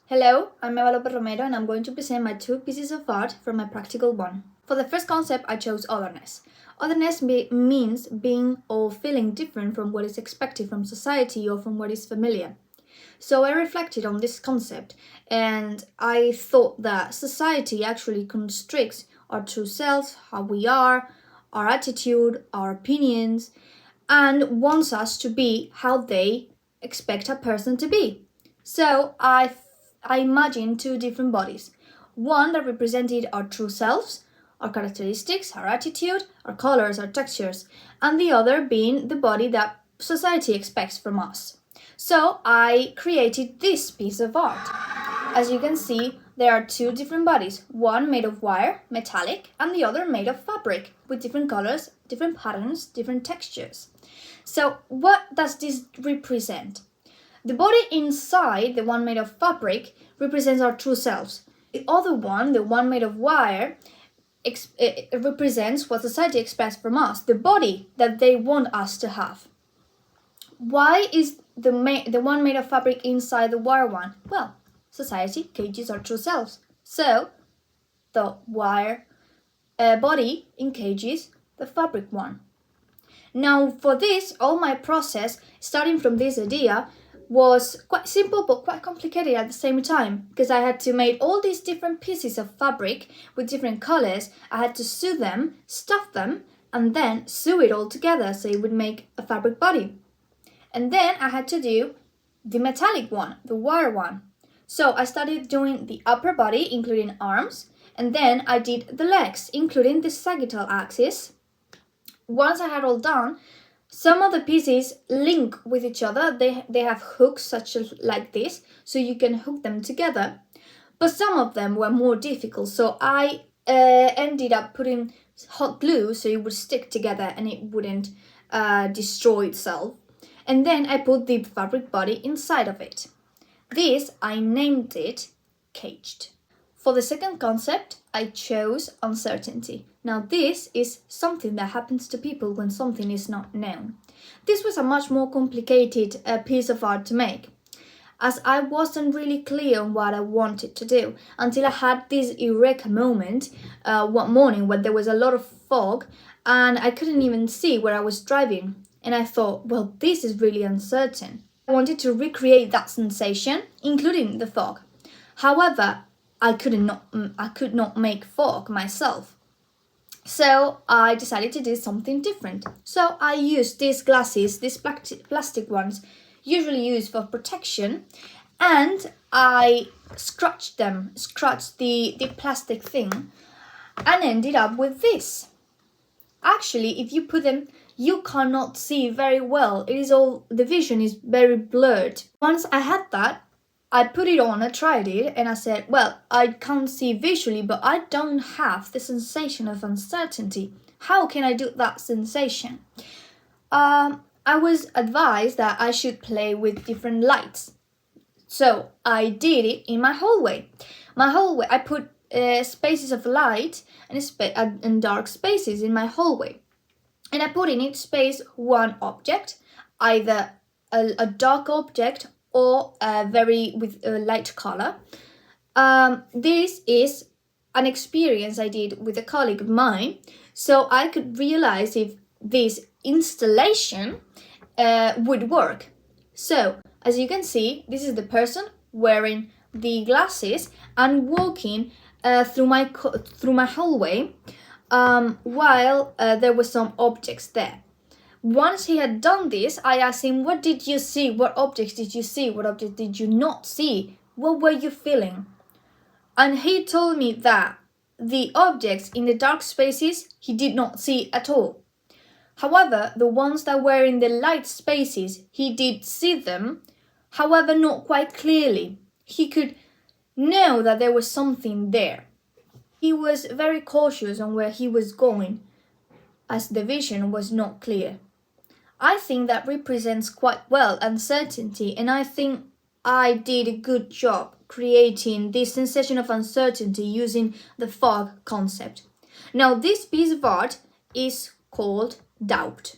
Hello, I'm Eva Lopez Romero and I'm going to present my two pieces of art from my practical one. For the first concept, I chose otherness. Otherness means being or feeling different from what is expected from society or from what is familiar. So I reflected on this concept and I thought that society actually constricts our true selves, how we are, our attitude, our opinions, and wants us to be how they expect a person to be. So I imagined two different bodies. One that represented our true selves, our characteristics, our attitude, our colors, our textures, and the other being the body that society expects from us. So I created this piece of art. As you can see, there are two different bodies, one made of wire, metallic, and the other made of fabric, with different colors, different patterns, different textures. So what does this represent? The body inside, the one made of fabric, represents our true selves. The other one, the one made of wire, it represents what society expects from us, the body that they want us to have. Why is the one made of fabric inside the wire one? Well, society cages our true selves. So, the wire body encages the fabric one. Now, for this, all my process, starting from this idea, was quite simple but quite complicated at the same time, because I had to make all these different pieces of fabric with different colors. I had to sew them, stuff them, and then sew it all together so it would make a fabric body. And then I had to do the metallic one, the wire one. So I started doing the upper body, including arms, and then I did the legs, including the sagittal axis. Once I had all done, some of the pieces link with each other. They have hooks such as like this, so you can hook them together. But some of them were more difficult, so I ended up putting hot glue so it would stick together and it wouldn't destroy itself. And then I put the fabric body inside of it. This, I named it Caged. For the second concept, I chose uncertainty. Now this is something that happens to people when something is not known. This was a much more complicated piece of art to make, as I wasn't really clear on what I wanted to do until I had this eureka moment one morning when there was a lot of fog and I couldn't even see where I was driving. And I thought, well, this is really uncertain. I wanted to recreate that sensation, including the fog. However, I could not make fog myself. So I decided to do something different. So I used these glasses, these plastic ones, usually used for protection, and I scratched the plastic thing, and ended up with this. Actually, if you put them, you cannot see very well. The vision is very blurred. Once I had that, I put it on, I tried it, and I said, well, I can't see visually, but I don't have the sensation of uncertainty. How can I do that sensation? I was advised that I should play with different lights. So I did it in my hallway. I put spaces of light and dark spaces in my hallway. And I put in each space one object, either a dark object or with a light color. This is an experience I did with a colleague of mine, so I could realize if this installation would work. So, as you can see, this is the person wearing the glasses and walking through my hallway while there were some objects there. Once he had done this, I asked him, what did you see? What objects did you see? What objects did you not see? What were you feeling? And he told me that the objects in the dark spaces he did not see at all. However, the ones that were in the light spaces, he did see them, however, not quite clearly. He could know that there was something there. He was very cautious on where he was going, as the vision was not clear. I think that represents quite well uncertainty, and I think I did a good job creating this sensation of uncertainty using the fog concept. Now, this piece of art is called Doubt.